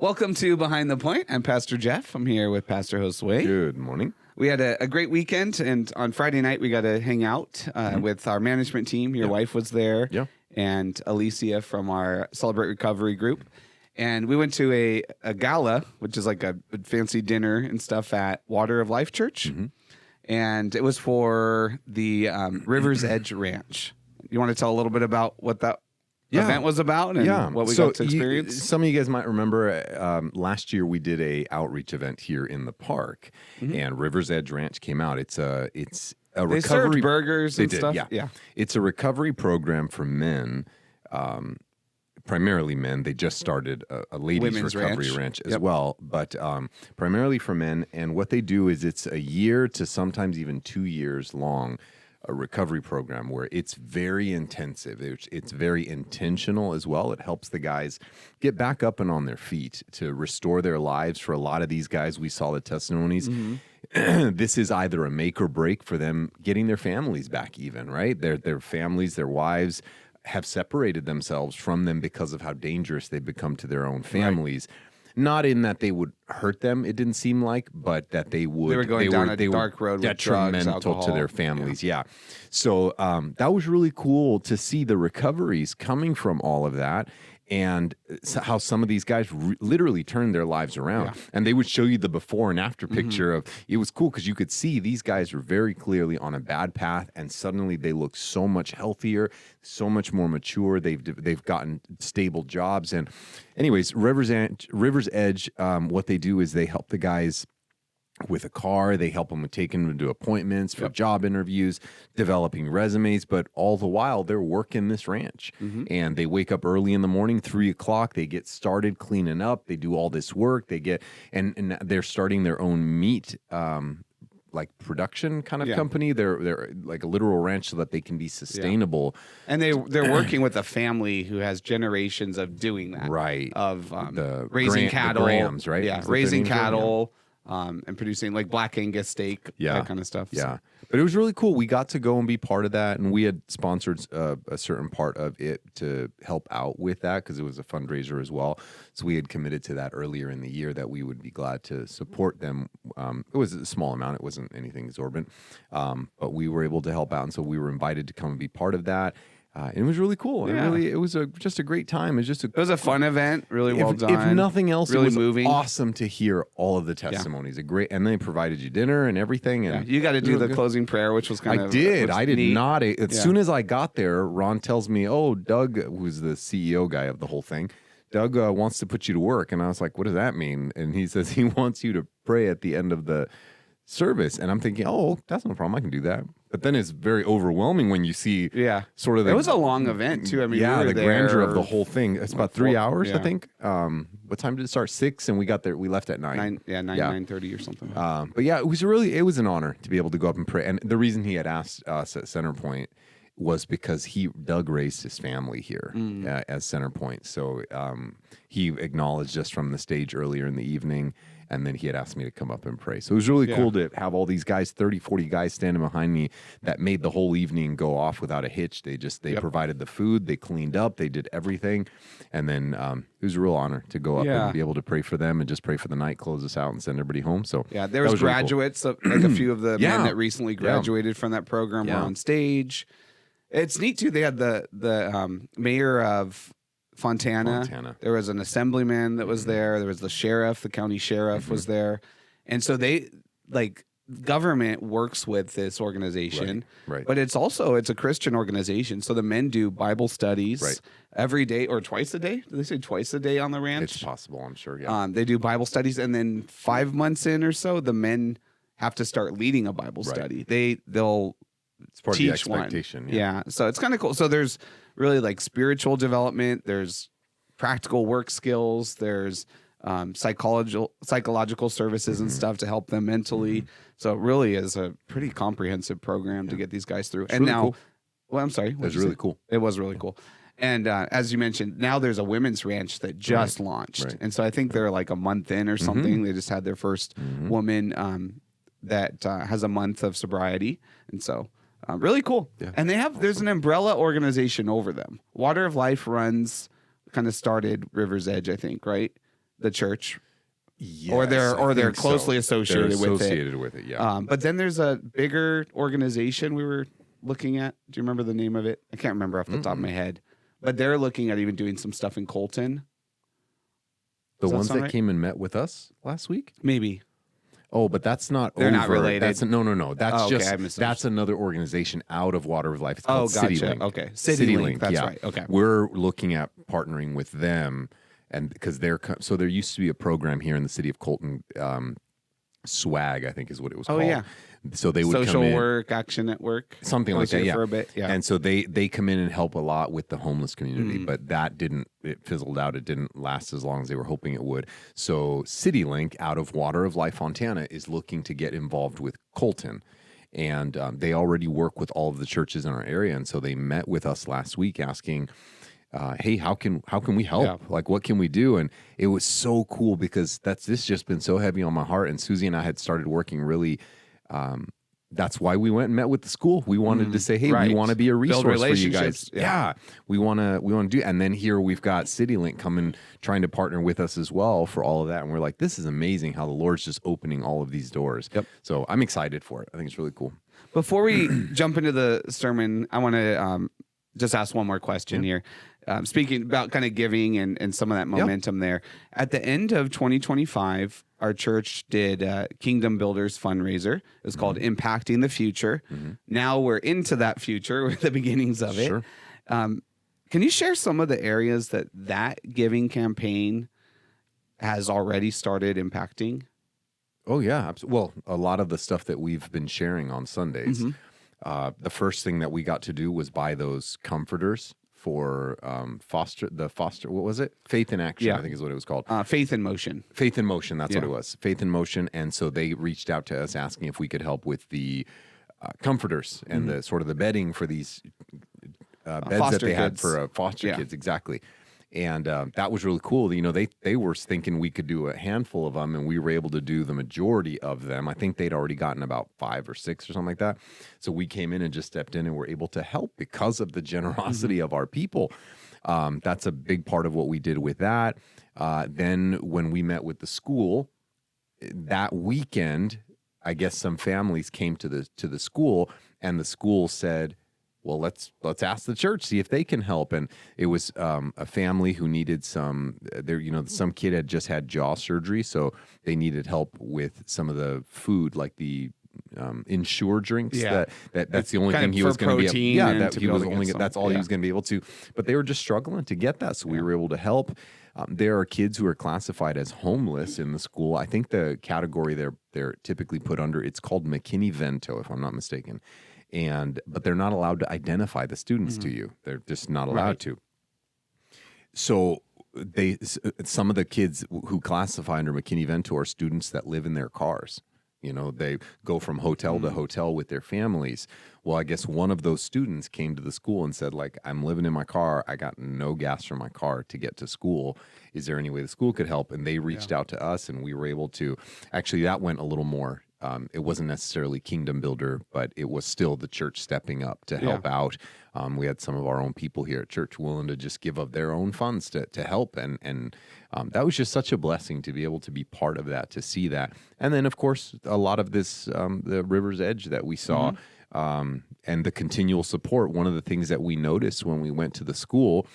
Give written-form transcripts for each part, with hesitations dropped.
Welcome to Behind the Point. I'm Pastor Jeff. I'm here with Pastor Josue. Good morning. We had a great weekend, and on Friday night we got to hang out with our management team. Your wife was there, and Alicia from our Celebrate Recovery group. And we went to a gala, which is like a fancy dinner and stuff at Water of Life Church. And it was for the River's Edge Ranch. You want to tell a little bit about what that event was about and what we got to experience? Some of you guys might remember last year we did a outreach event here in the park, and River's Edge Ranch came out. It's a They recovery served burgers and stuff. Yeah. It's a recovery program for men. Primarily men. They just started a ladies' Women's recovery ranch as well, but primarily for men. And what they do is it's a year to sometimes even 2 years long, a recovery program where it's very intensive. It's very intentional as well. It helps the guys get back up and on their feet to restore their lives. For a lot of these guys, we saw the testimonies. This is either a make or break for them getting their families back even, right? Their families, their wives have separated themselves from them because of how dangerous they've become to their own families. Not in that they would hurt them, it didn't seem like, but that they would. They were going down a dark road with drugs, alcohol. To their families, So that was really cool to see the recoveries coming from all of that. And how some of these guys literally turned their lives around. And they would show you the before and after picture of, it was cool because you could see these guys were very clearly on a bad path, and suddenly they look so much healthier, so much more mature. They've gotten stable jobs. And anyways, River's Edge, what they do is they help the guys with a car. They help them with taking them to appointments for job interviews, developing resumes, but all the while they're working this ranch. And they wake up early in the morning, 3 o'clock, they get started cleaning up, they do all this work, they get, and they're starting their own meat, like production kind of company. They're like a literal ranch so that they can be sustainable. And they're working with a family who has generations of doing that. Right. Of raising cattle. The Grahams, right? Yeah, raising cattle. And producing like Black Angus steak, that kind of stuff. Yeah. But it was really cool. We got to go and be part of that. And we had sponsored a certain part of it to help out with that because it was a fundraiser as well. So we had committed to that earlier in the year that we would be glad to support them. It was a small amount. It wasn't anything exorbitant. But we were able to help out. And so we were invited to come and be part of that. And it was really cool. It was just a great time. It was a fun event, really well done. If nothing else, really it was moving. Awesome to hear all of the testimonies. And they provided you dinner and everything. And you got to do the closing prayer, which was kind of. I did neat. not. As soon as I got there, Ron tells me, "Oh, Doug, who's the CEO guy of the whole thing, Doug wants to put you to work." And I was like, "What does that mean?" And he says he wants you to pray at the end of the service. And I'm thinking, "Oh, that's no problem. I can do that." But then it's very overwhelming when you see sort of it was a long event too. I mean, the grandeur of the whole thing. It's about 3 hours, I think. What time did it start? 6, and we got there. We left at 9. 9:30 or something. But yeah, it was an honor to be able to go up and pray. And the reason he had asked us at Centerpoint was because Doug raised his family here as Centerpoint. So he acknowledged us from the stage earlier in the evening. And then he had asked me to come up and pray. So it was really cool to have all these guys, 30, 40 guys standing behind me that made the whole evening go off without a hitch. They provided the food, they cleaned up, they did everything. And then it was a real honor to go up and be able to pray for them and just pray for the night, close us out, and send everybody home. So there was graduates, really cool. Like a few of the men that recently graduated from that program were on stage. It's neat too. They had the mayor of Fontana. There was an assemblyman that was there. There was the sheriff, the county sheriff was there. And so government works with this organization, right. But it's a Christian organization. So the men do Bible studies every day or twice a day. Do they say twice a day on the ranch? It's possible, I'm sure. Yeah. They do Bible studies, and then 5 months in or so, the men have to start leading a Bible study. They'll it's part teach of the expectation. One. So it's kind of cool. So there's really like spiritual development. There's practical work skills. There's psychological services and stuff to help them mentally. So it really is a pretty comprehensive program to get these guys through. It's really cool. Well, I'm sorry. It was really cool. It was really cool. And as you mentioned, now there's a women's ranch that just launched. Right. And so I think they're like a month in or something. They just had their first woman that has a month of sobriety. And so really cool. Yeah. And there's an umbrella organization over them. Water of Life kind of started River's Edge, I think, right? the church. Yes, Or they're think closely associated They're with it. associated with it, yeah. But then there's a bigger organization we were looking at. Do you remember the name of it? I can't remember off the top of my head. But they're looking at even doing some stuff in Colton. The ones that right? came and met with us last week? Maybe. Oh, but that's not They're over. not related? No. That's okay, just that's another organization out of Water of Life. It's called gotcha. CityLink. Okay, CityLink. That's yeah. right. Okay, we're looking at partnering with them, and because so there used to be a program here in the city of Colton. Swag, I think, is what it was called. yeah. So they would social come in, work, action at work, something like that. Yeah, for a bit. Yeah, and so they come in and help a lot with the homeless community, but it fizzled out. It didn't last as long as they were hoping it would. So CityLink out of Water of Life Fontana is looking to get involved with Colton. And they already work with all of the churches in our area, and so they met with us last week asking, hey, how can we help? Yeah. Like, what can we do? And it was so cool because this just been so heavy on my heart. And Susie and I had started working really. That's why we went and met with the school. We wanted to say, hey, Right. we want to be a Build resource for you guys. relationships. Yeah, we want to do. And then here we've got CityLink coming, trying to partner with us as well for all of that. And we're like, this is amazing how the Lord's just opening all of these doors. Yep. So I'm excited for it. I think it's really cool. Before we jump into the sermon, I want to just ask one more question here. Speaking about kind of giving and some of that momentum there. At the end of 2025, our church did Kingdom Builders fundraiser. It was called Impacting the Future. Now we're into that future with the beginnings of it. Sure. Can you share some of the areas that giving campaign has already started impacting? Oh, yeah. Well, a lot of the stuff that we've been sharing on Sundays, the first thing that we got to do was buy those comforters for foster, what was it? Faith in Action, I think is what it was called. Faith in Motion. Faith in Motion, that's what it was. Faith in Motion. And so they reached out to us asking if we could help with the comforters and the sort of the bedding for these beds that they had for foster kids. Exactly. And that was really cool. You know, they were thinking we could do a handful of them, and we were able to do the majority of them. I think they'd already gotten about 5 or 6 or something like that. So we came in and just stepped in and were able to help because of the generosity of our people. That's a big part of what we did with that. Then when we met with the school, that weekend, I guess some families came to the school, and the school said, well, let's ask the church, see if they can help. And it was a family who needed some kid had just had jaw surgery, so they needed help with some of the food, like the Ensure drinks. That's the only thing he was going to be able. That he was only that's all he was going to be able to. But they were just struggling to get that, so we were able to help. There are kids who are classified as homeless in the school. I think the category they're typically put under, it's called McKinney-Vento, if I'm not mistaken. But they're not allowed to identify the students to you. They're just not allowed to. So some of the kids who classify under McKinney-Vento are students that live in their cars. You know, they go from hotel to hotel with their families. Well, I guess one of those students came to the school and said, like, I'm living in my car. I got no gas from my car to get to school. Is there any way the school could help? And they reached out to us, and we were able to. Actually, that went a little more. It wasn't necessarily Kingdom Builder, but it was still the church stepping up to help out. We had some of our own people here at church willing to just give of their own funds to help. And that was just such a blessing to be able to be part of that, to see that. And then, of course, a lot of this, the River's Edge that we saw, and the continual support. One of the things that we noticed when we went to the school,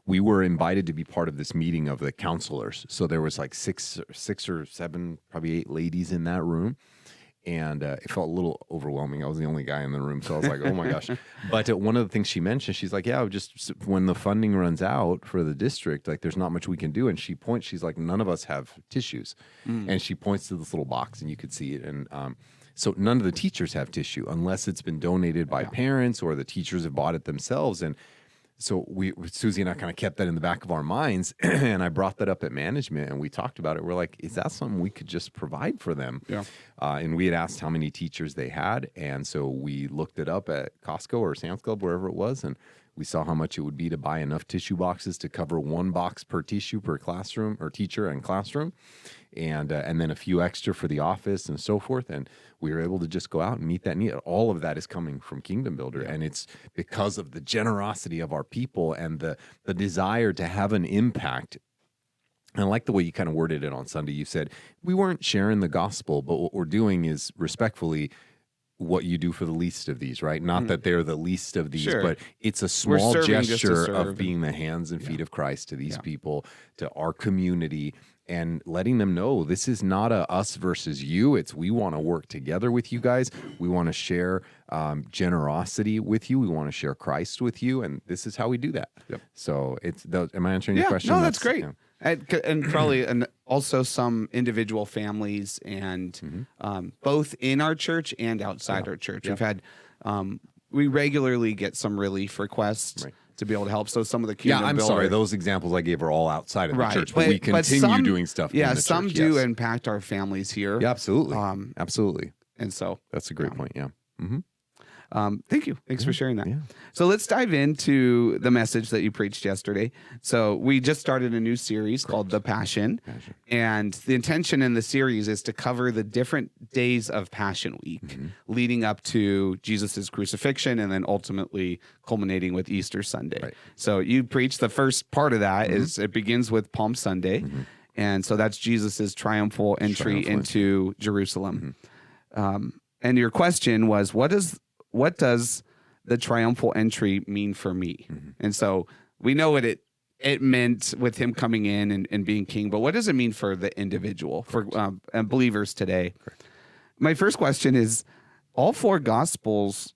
we were invited to be part of this meeting of the counselors. So there was like six or seven, probably 8 ladies in that room. And it felt a little overwhelming. I was the only guy in the room, so I was like, oh my gosh. But one of the things she mentioned, she's like, yeah, just when the funding runs out for the district, like there's not much we can do. And she's like, none of us have tissues. And she points to this little box, and you could see it. And so none of the teachers have tissue unless it's been donated by parents or the teachers have bought it themselves. And so Susie and I kind of kept that in the back of our minds, and I brought that up at management, and we talked about it. We're like, is that something we could just provide for them? Yeah. And we had asked how many teachers they had, and so we looked it up at Costco or Sam's Club, wherever it was, and we saw how much it would be to buy enough tissue boxes to cover 1 box per tissue per classroom or teacher and classroom, and then a few extra for the office and so forth. And we were able to just go out and meet that need. All of that is coming from Kingdom Builder, and it's because of the generosity of our people and the desire to have an impact And I like the way you kind of worded it on Sunday. You said, we weren't sharing the gospel, but what we're doing is respectfully what you do for the least of these, right? Not that they're the least of these, but it's a small gesture of being the hands and feet of Christ to these people, to our community, and letting them know this is not a us versus you. It's we want to work together with you guys. We want to share generosity with you. We want to share Christ with you, and this is how we do that. Yep. So am I answering your question? No, that's great. Yeah. And probably also some individual families and both in our church and outside our church. We've had we regularly get some relief requests to be able to help. So some of the kingdom I'm sorry, those examples I gave are all outside of the church, but we continue doing stuff. Yeah, in the some church, do impact our families here. Yeah, absolutely, absolutely. And so that's a great point. Yeah. Thank you. Thanks for sharing that. Yeah. So let's dive into the message that you preached yesterday. So we just started a new series called The Passion. And the intention in the series is to cover the different days of Passion Week leading up to Jesus's crucifixion and then ultimately culminating with Easter Sunday. Right. So you preached the first part of that is it begins with Palm Sunday. And so that's Jesus's triumphal entry into Jerusalem. And your question was, what does the triumphal entry mean for me? And so we know what it meant with him coming in and being king, but what does it mean for the individual, for believers today? Correct. My first question is, all four Gospels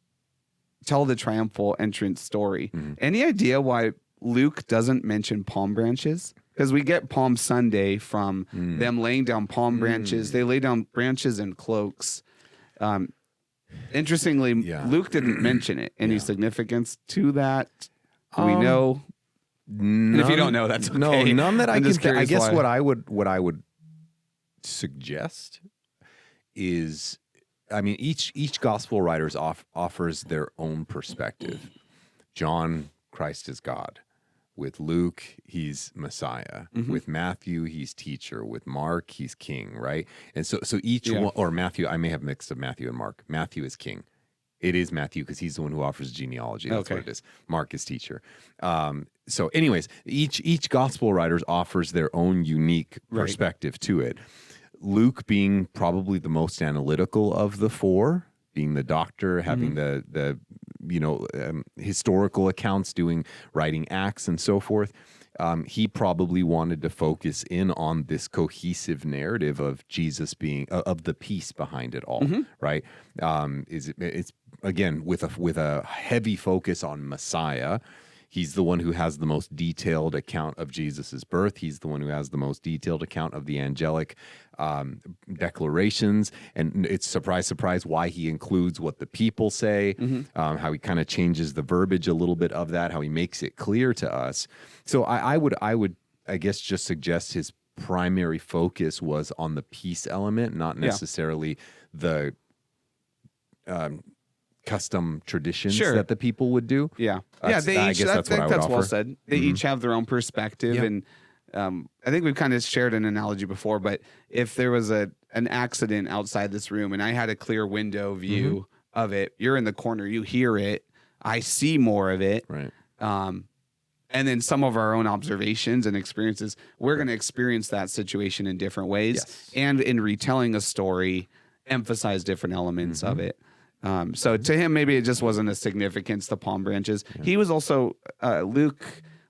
tell the triumphal entrance story. Any idea why Luke doesn't mention palm branches? Because we get Palm Sunday from them laying down palm branches. They lay down branches and cloaks. Interestingly, Luke didn't mention it. Any significance to that? Do we know? None, if you don't know, that's okay. No, none that I can. I guess what I would suggest is, I mean, each gospel writer offers their own perspective. John, Christ is God. With Luke, he's Messiah. With Matthew, he's teacher. With Mark, he's king, right? And so each one, or Matthew, I may have mixed up Matthew and Mark. Matthew is king. It is Matthew because he's the one who offers genealogy. That's what it is. Mark is teacher. So anyways, each gospel writer offers their own unique perspective to it. Luke being probably the most analytical of the four, being the doctor, having the historical accounts, writing Acts and so forth. He probably wanted to focus in on this cohesive narrative of Jesus being of the peace behind it all, right? It's again with a heavy focus on Messiah. He's the one who has the most detailed account of Jesus's birth. He's the one who has the most detailed account of the angelic declarations. And it's surprise, surprise, why he includes what the people say, how he kind of changes the verbiage a little bit of that, how he makes it clear to us. So I would, I guess, just suggest his primary focus was on the peace element, not necessarily the custom traditions that the people would do. Yeah. That's well said. They each have their own perspective. And I think we've kind of shared an analogy before, but if there was an accident outside this room and I had a clear window view of it, you're in the corner, you hear it, I see more of it. Right. And then some of our own observations and experiences, we're going to experience that situation in different ways. And in retelling a story, emphasize different elements of it. So to him, maybe it just wasn't a significance, the palm branches. He was also, Luke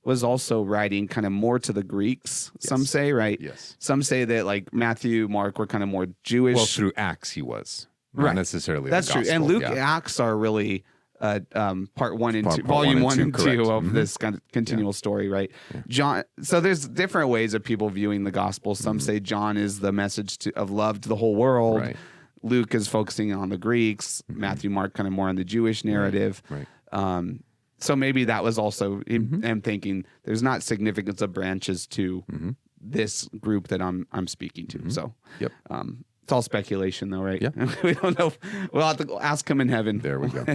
was also writing kind of more to the Greeks, some say, right? Yes. Some say that like Matthew, Mark were kind of more Jewish. Well, through Acts he was. Not necessarily That's the gospel. true. And Luke, Acts are really part one and two, volume one and two of this kind of continual story, right? John. So there's different ways of people viewing the gospel. Some say John is the message of love to the whole world. Right. Luke is focusing on the Greeks. Matthew, Mark, kind of more on the Jewish narrative. Right. So maybe that was also him thinking there's not significance of branches to this group that I'm speaking to. So it's all speculation, though, right? Yeah. We don't know. We'll have to ask him in heaven. There we go.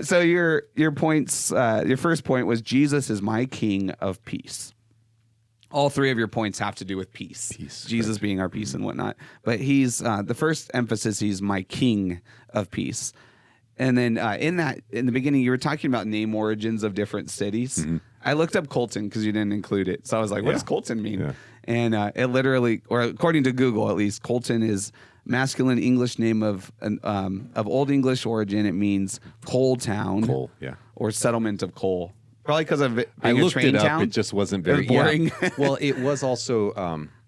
So your points. Your first point was Jesus is my King of peace. All three of your points have to do with peace. Jesus being our peace and whatnot. But he's the first emphasis. He's my King of peace. And then in the beginning, you were talking about name origins of different cities. I looked up Colton because you didn't include it. So I was like, what does Colton mean? And it literally, or according to Google at least, Colton is masculine English name of Old English origin. It means coal town. Coal, yeah. Or settlement of coal. Probably because of it I being a looked train it up. town. It just wasn't very boring. Yeah. Well, it was also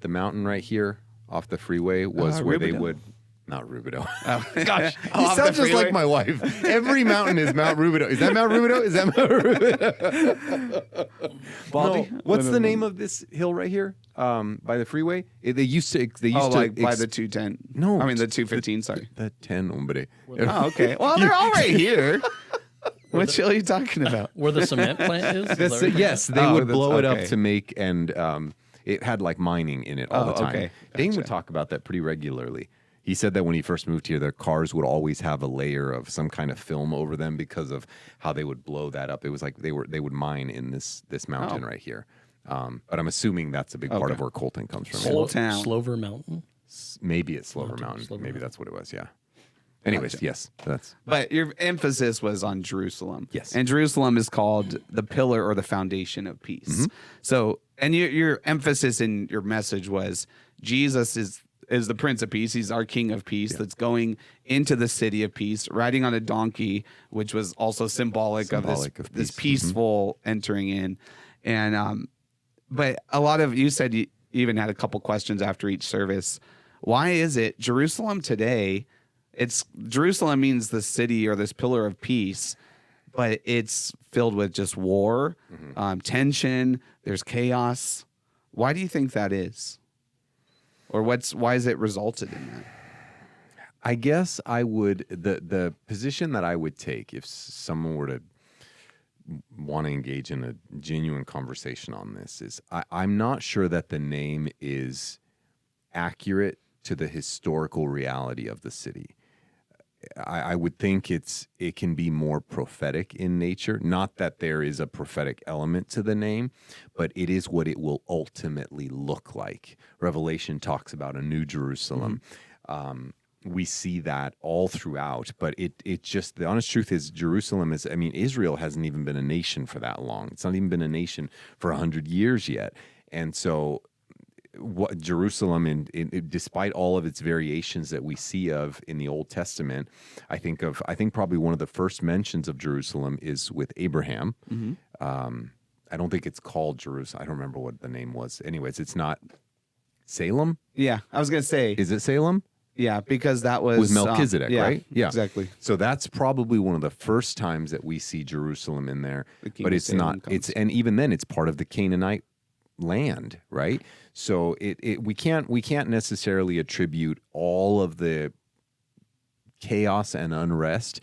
the mountain right here off the freeway was where they Rubidoux. would. Not Rubidoux. Oh. Gosh, you Off the sound just freeway? like my wife. Every mountain is Mount Rubidoux. Is that Mount Rubidoux? Is that Mount Rubidoux? Baldy? No. What's the name of this hill right here? By the freeway? They used to. By the 210. No, I mean the 215. Sorry. The 10, hombre. Oh, okay. Well, they're all right here. What hill are you talking about? Where the cement plant is? Is that what you're Yes, they would that's- blow it up okay. to make, and it had like mining in it all the time. Okay. Dane would Gotcha. talk about that pretty regularly. He said that when he first moved here, their cars would always have a layer of some kind of film over them because of how they would blow that up. It was like they would mine in this mountain right here. But I'm assuming that's a big part of where Colton comes from. Coal town. Slover Mountain? Maybe it's Slover Mountain. Slover Maybe Mountain. that's what it was. Yeah. Anyways, yes, that's But your emphasis was on Jerusalem. Yes. And Jerusalem is called the pillar or the foundation of peace. So, and your emphasis in your message was Jesus is the Prince of Peace. He's our King of Peace that's going into the city of peace, riding on a donkey, which was also symbolic of this peaceful entering in. And but a lot of you said you even had a couple questions after each service. Why is it Jerusalem today? Jerusalem means the city or this pillar of peace, but it's filled with just war, tension. There's chaos. Why do you think that is? Or why has it resulted in that? I guess I would the position that I would take if someone were to want to engage in a genuine conversation on this is I'm not sure that the name is accurate to the historical reality of the city. I would think it can be more prophetic in nature. Not that there is a prophetic element to the name, but it is what it will ultimately look like. Revelation talks about a new Jerusalem. We see that all throughout, but it just, the honest truth is Jerusalem is, I mean, Israel hasn't even been a nation for that long. It's not even been a nation for 100 years yet. And so what Jerusalem, despite all of its variations that we see of in the Old Testament, I think probably one of the first mentions of Jerusalem is with Abraham. I don't think it's called Jerusalem. I don't remember what the name was. Anyways, it's not Salem. Yeah, I was gonna say. Is it Salem? Yeah, because that was With Melchizedek, right? Yeah, exactly. So that's probably one of the first times that we see Jerusalem in there. king But of it's Salem not. comes. And even then, it's part of the Canaanite land, right? So we can't necessarily attribute all of the chaos and unrest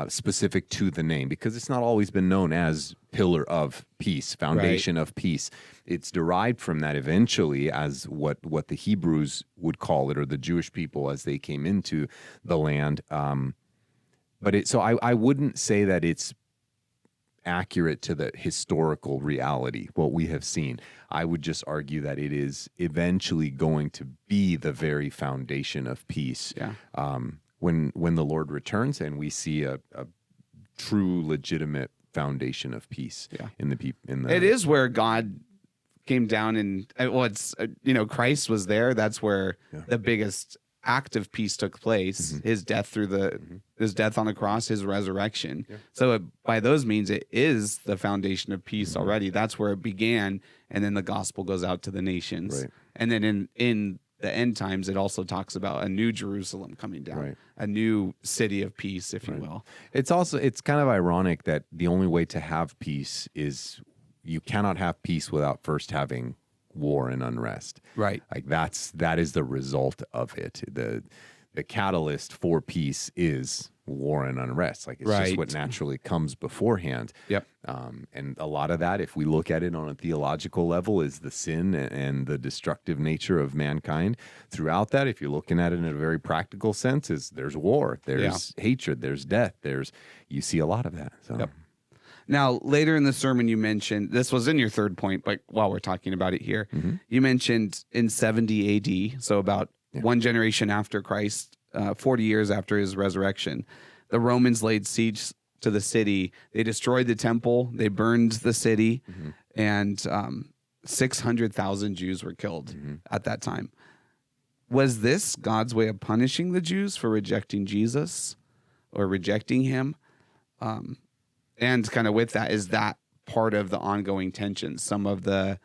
specific to the name, because it's not always been known as pillar of peace, foundation of peace. It's derived from that eventually as what the Hebrews would call it, or the Jewish people as they came into the land. So I wouldn't say that it's accurate to the historical reality, what we have seen. I would just argue that it is eventually going to be the very foundation of peace. Yeah. When the Lord returns and we see a true, legitimate foundation of peace in the people. It is where God came down and Christ was there. That's where the biggest act of peace took place. His death his death on the cross, his resurrection. So by those means, it is the foundation of peace already. That's where it began, and then the gospel goes out to the nations. Right. And then in the end times, it also talks about a new Jerusalem coming down, a new city of peace, if you will. It's kind of ironic that the only way to have peace is you cannot have peace without first having war and unrest. Right. Like that is the result of it. The catalyst for peace is war and unrest. Like it's just what naturally comes beforehand. Yep. And a lot of that, if we look at it on a theological level, is the sin and the destructive nature of mankind. Throughout that, if you're looking at it in a very practical sense, is there's war, there's hatred, there's death, you see a lot of that. So. Yep. Now, later in the sermon, you mentioned, this was in your third point, but while we're talking about it here, you mentioned in 70 AD, so about one generation after Christ, 40 years after his resurrection, the Romans laid siege to the city. They destroyed the temple. They burned the city. And 600,000 Jews were killed at that time. Was this God's way of punishing the Jews for rejecting Jesus or rejecting him? And kind of with that, is that part of the ongoing tension? Some of the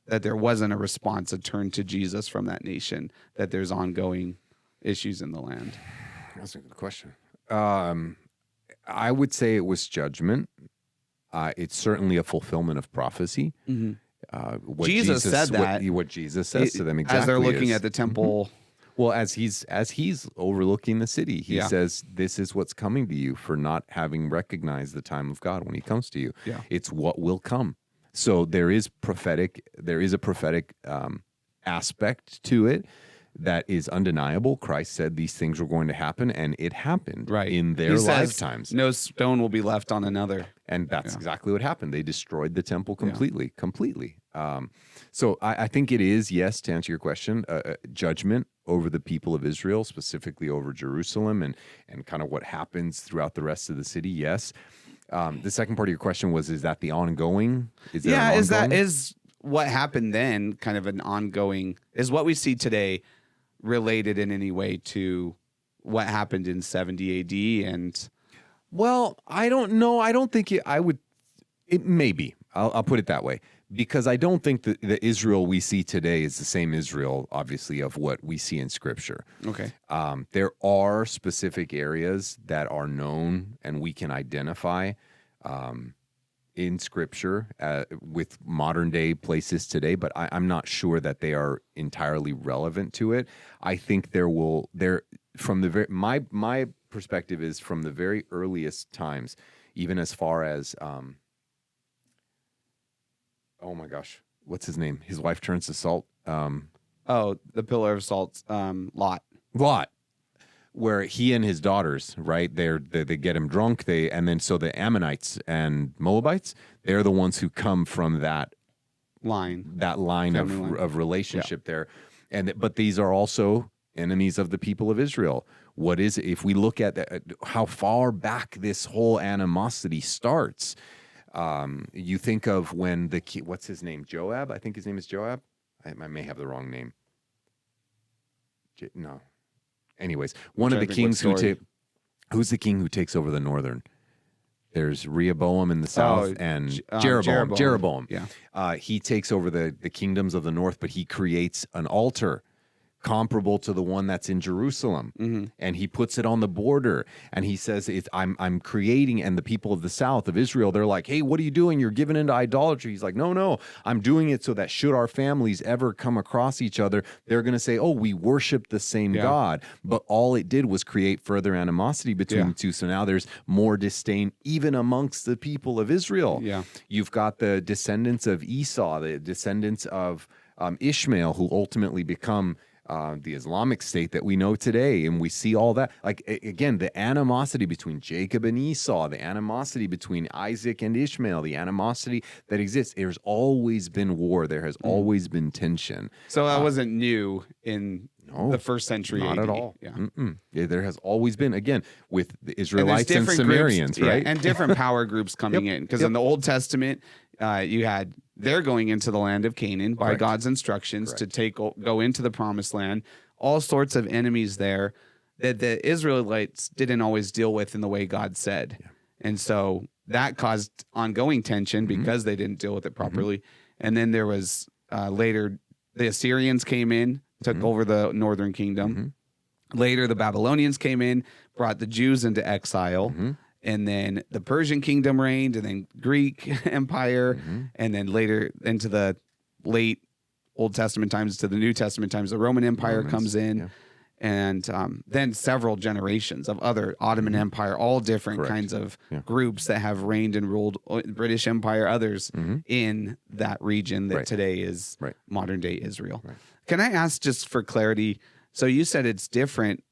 that there wasn't a response, a turn to Jesus from that nation, that there's ongoing issues in the land? That's a good question. I would say it was judgment. It's certainly a fulfillment of prophecy. What Jesus said that. What Jesus says to them exactly as they're looking at the temple. Well, as he's overlooking the city, he says, "This is what's coming to you for not having recognized the time of God when He comes to you. Yeah. It's what will come." So there is a prophetic aspect to it that is undeniable. Christ said these things were going to happen, and it happened in their lifetimes. No stone will be left on another. And that's exactly what happened. They destroyed the temple completely. So I think it is, yes, to answer your question, judgment over the people of Israel, specifically over Jerusalem and kind of what happens throughout the rest of the city, yes. The second part of your question was, is that the ongoing? Is what happened then kind of an ongoing, is what we see today related in any way to what happened in 70 AD? And well, I don't know. I don't think it may be. I'll put it that way, because I don't think that the Israel we see today is the same Israel, obviously, of what we see in Scripture. Okay. There are specific areas that are known and we can identify in Scripture with modern day places today, but I'm not sure that they are entirely relevant to it. I think my perspective is from the very earliest times, even as far as oh my gosh, what's his name? His wife turns to salt. The pillar of salt, Lot. Where he and his daughters, right? They get him drunk. So the Ammonites and Moabites, they're the ones who come from that line of relationship there. But these are also enemies of the people of Israel. What is it? If we look at how far back this whole animosity starts, you think of when what's his name? Joab? I think his name is Joab. I may have the wrong name. No. Anyways, one of the kings who's the king who takes over the northern? There's Rehoboam in the south and Jeroboam. Yeah. He takes over the kingdoms of the north, but he creates an altar comparable to the one that's in Jerusalem, and he puts it on the border, and he says, I'm creating, and the people of the south of Israel, they're like, hey, what are you doing? You're giving into idolatry. He's like, no, I'm doing it so that should our families ever come across each other, they're going to say, oh, we worship the same God. But all it did was create further animosity between the two. So now there's more disdain even amongst the people of Israel. You've got the descendants of Esau, the descendants of Ishmael, who ultimately become the Islamic State that we know today. And we see all that. Like, again, the animosity between Jacob and Esau, the animosity between Isaac and Ishmael, the animosity that exists. There's always been war. There has always been tension. So that wasn't new in the first century. Not AD. at all. Yeah, there has always been, again, with the Israelites and Sumerians, groups, right? And different power groups coming in. Because in the Old Testament, they're going into the land of Canaan by God's instructions to go into the promised land. All sorts of enemies there that the Israelites didn't always deal with in the way God said. And so that caused ongoing tension because they didn't deal with it properly. And then there was later the Assyrians came in, took over the northern kingdom. Later the Babylonians came in, brought the Jews into exile. And then the Persian kingdom reigned, and then Greek Empire, and then later into the late Old Testament times to the New Testament times, the Roman Empire comes in, and then several generations of other Ottoman Empire, all different kinds of groups that have reigned and ruled, British Empire, others in that region that today is modern day Israel. Can I ask, just for clarity, so you said it's different,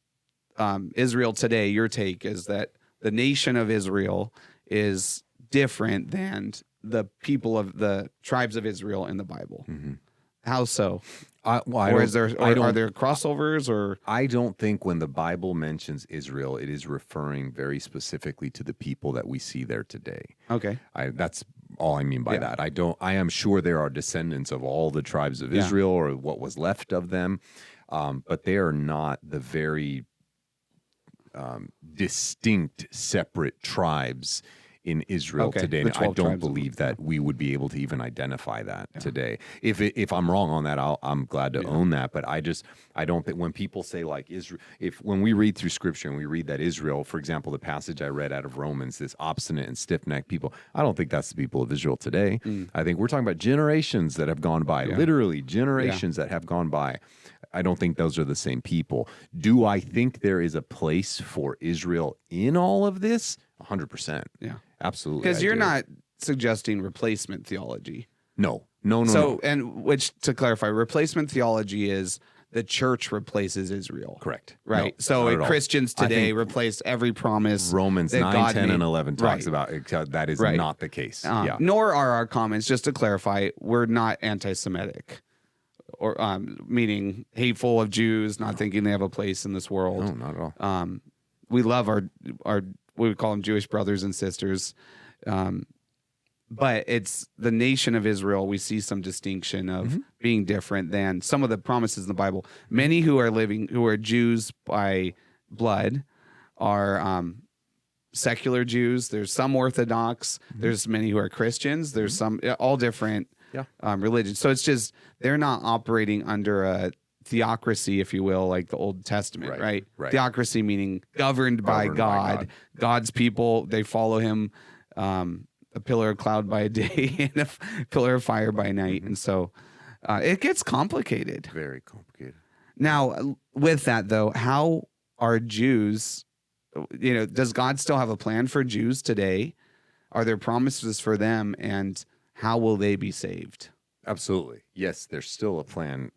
Israel today, your take is that the nation of Israel is different than the people of the tribes of Israel in the Bible. How so? Are there crossovers? Or I don't think when the Bible mentions Israel, it is referring very specifically to the people that we see there today. Okay, That's all I mean by that. I am sure there are descendants of all the tribes of Israel or what was left of them, but they are not the very distinct, separate tribes in Israel today. And I don't believe that we would be able to even identify that today. If I'm wrong on that, I'm glad to own that. But I don't think when people say like Israel, when we read through Scripture and we read that Israel, for example, the passage I read out of Romans, this obstinate and stiff-necked people, I don't think that's the people of Israel today. I think we're talking about generations that have gone by, literally generations that have gone by. I don't think those are the same people. Do I think there is a place for Israel in all of this? 100%. Yeah. Absolutely. Because you're not suggesting replacement theology. No. And which, to clarify, replacement theology is the church replaces Israel. Correct. Right. So Christians today replace every promise. Romans 9, 10, and 11 talks about that is not the case. Nor are our comments, just to clarify, we're not anti-Semitic. Or meaning hateful of Jews, not thinking they have a place in this world. No, not at all. We love our we would call them Jewish brothers and sisters, but it's the nation of Israel. We see some distinction of being different than some of the promises in the Bible. Many who are Jews by blood are secular Jews. There's some Orthodox. There's many who are Christians. There's some all different. Religion. So it's just they're not operating under a theocracy, if you will, like the Old Testament, right? Theocracy meaning governed by God. God's people, they follow him, a pillar of cloud by day and a pillar of fire by night. And so it gets complicated. Very complicated. Now, with that, though, how are Jews, does God still have a plan for Jews today? Are there promises for them? And how will they be saved? Absolutely. Yes, there's still a plan.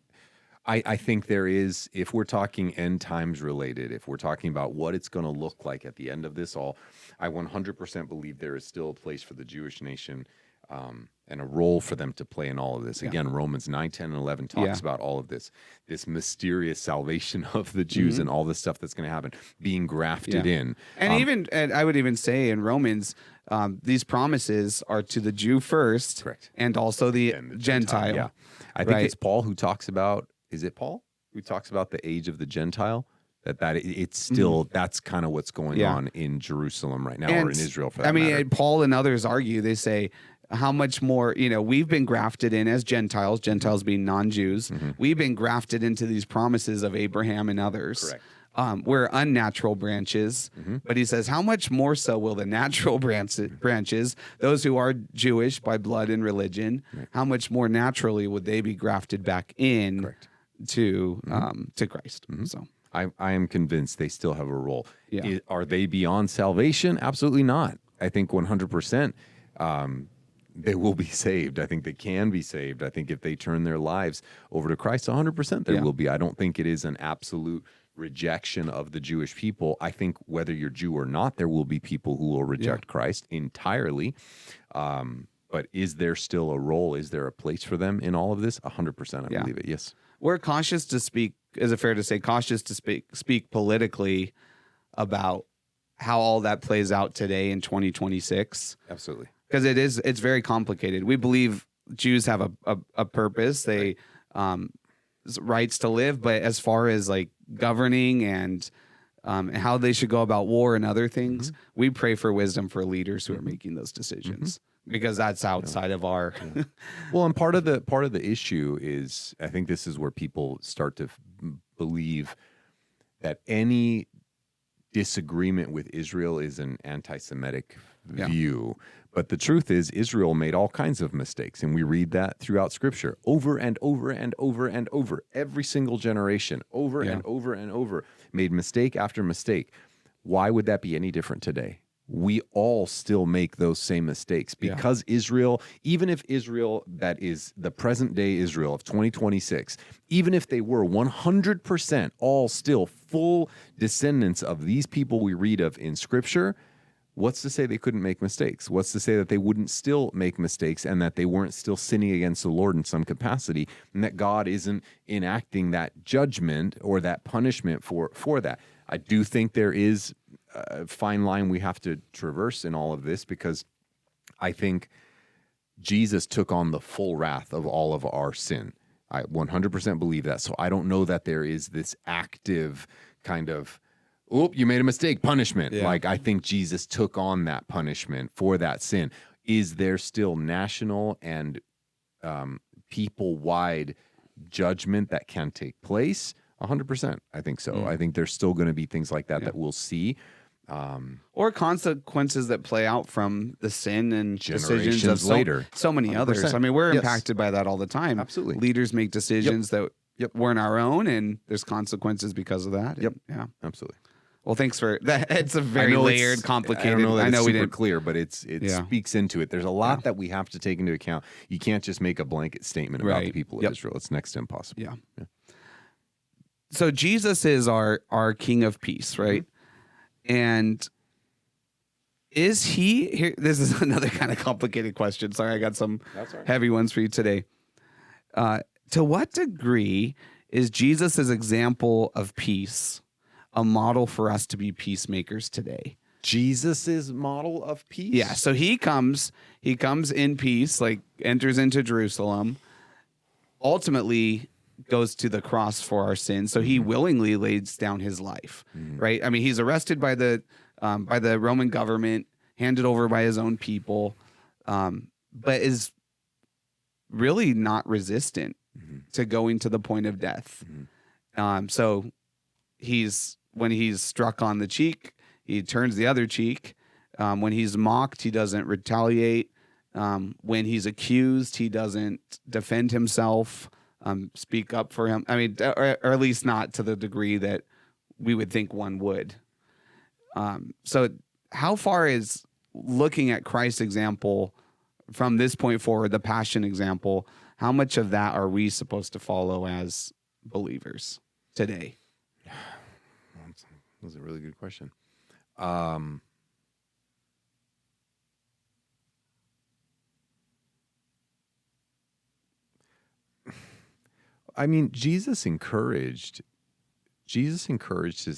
I think there is, if we're talking end times related, if we're talking about what it's going to look like at the end of this all, I 100% believe there is still a place for the Jewish nation and a role for them to play in all of this. Again, Romans 9, 10, and 11 talks about all of this mysterious salvation of the Jews and all this stuff that's going to happen, being grafted in. And and I would even say in Romans, these promises are to the Jew first, correct, and also the Gentile. Yeah, I think it's Paul who talks about. Is it Paul who talks about the age of the Gentile? That it's still that's kind of what's going on in Jerusalem right now, or in Israel for that matter. Paul and others argue. They say, how much more? We've been grafted in as Gentiles. Gentiles being non-Jews. We've been grafted into these promises of Abraham and others. Correct. We're unnatural branches, but he says, how much more so will the natural branches, those who are Jewish by blood and religion, how much more naturally would they be grafted back in to Christ? So I am convinced they still have a role. Are they beyond salvation? Absolutely not. I think 100%. They will be saved. I think they can be saved. I think if they turn their lives over to Christ, 100% there will be. I don't think it is an absolute rejection of the Jewish people. I think whether you're Jew or not, there will be people who will reject Christ entirely. But is there still a role? Is there a place for them in all of this? 100%, I believe it. Yes. We're cautious to speak. Is it fair to say cautious to speak politically about how all that plays out today in 2026? Absolutely. Because it's very complicated. We believe Jews have a purpose. They rights to live, but as far as like governing and how they should go about war and other things, we pray for wisdom for leaders who are making those decisions, because that's outside of our. Well, and part of the issue is, I think this is where people start to believe that any disagreement with Israel is an anti-Semitic view. But the truth is, Israel made all kinds of mistakes, and we read that throughout Scripture over and over and over and over. Every single generation, over and over and over, made mistake after mistake. Why would that be any different today? We all still make those same mistakes because Israel, even if Israel, that is the present day Israel of 2026, even if they were 100% all still full descendants of these people we read of in Scripture, what's to say they couldn't make mistakes? What's to say that they wouldn't still make mistakes and that they weren't still sinning against the Lord in some capacity, and that God isn't enacting that judgment or that punishment for that? I do think there is a fine line we have to traverse in all of this, because I think Jesus took on the full wrath of all of our sin. I 100% believe that. So I don't know that there is this active kind of, oh, you made a mistake, punishment. Yeah. Like, I think Jesus took on that punishment for that sin. Is there still national and people-wide judgment that can take place? 100%. I think so. I think there's still going to be things like that that we'll see. Or consequences that play out from the sin and decisions of later. so many 100%. others. I mean, we're impacted by that all the time. Absolutely. Leaders make decisions that weren't our own, and there's consequences because of that. Yep. And, yeah. Absolutely. Well, thanks for that. It's a very layered, complicated. I don't know that it's we super didn't clear, but it speaks into it. There's a lot that we have to take into account. You can't just make a blanket statement about the people of Israel. It's next to impossible. Yeah. So Jesus is our King of Peace, right? And is he here? This is another kind of complicated question. Sorry, I got some heavy ones for you today. To what degree is Jesus' example of peace a model for us to be peacemakers today? Jesus' model of peace? Yeah. So he comes in peace, like enters into Jerusalem, ultimately goes to the cross for our sins. So he willingly lays down his life, right? I mean, he's arrested by the Roman government, handed over by his own people, but is really not resistant to going to the point of death. So when he's struck on the cheek, he turns the other cheek. When he's mocked, he doesn't retaliate. When he's accused, he doesn't defend himself, speak up for him. I mean, or at least not to the degree that we would think one would. So how far is looking at Christ's example from this point forward, the passion example, how much of that are we supposed to follow as believers today? That's a really good question. I mean, Jesus encouraged his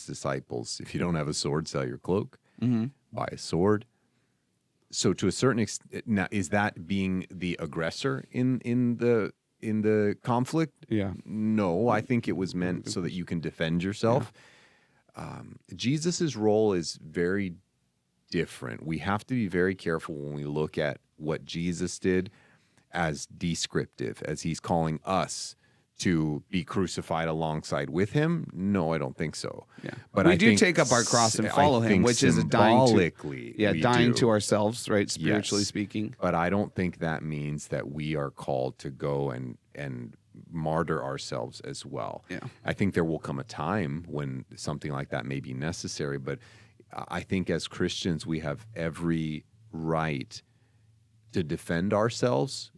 disciples, if you don't have a sword, sell your cloak, buy a sword. So to a certain extent, now, is that being the aggressor in the conflict? Yeah. No, I think it was meant so that you can defend yourself. Jesus's role is very different. We have to be very careful when we look at what Jesus did as descriptive, as he's calling us to be crucified alongside with him. No, I don't think so. Yeah. But we I do think take up our cross and follow him, which is symbolically, dying to ourselves, right? Spiritually speaking. But I don't think that means that we are called to go and martyr ourselves as well. Yeah. I think there will come a time when something like that may be necessary, but I think as Christians we have every right to defend ourselves,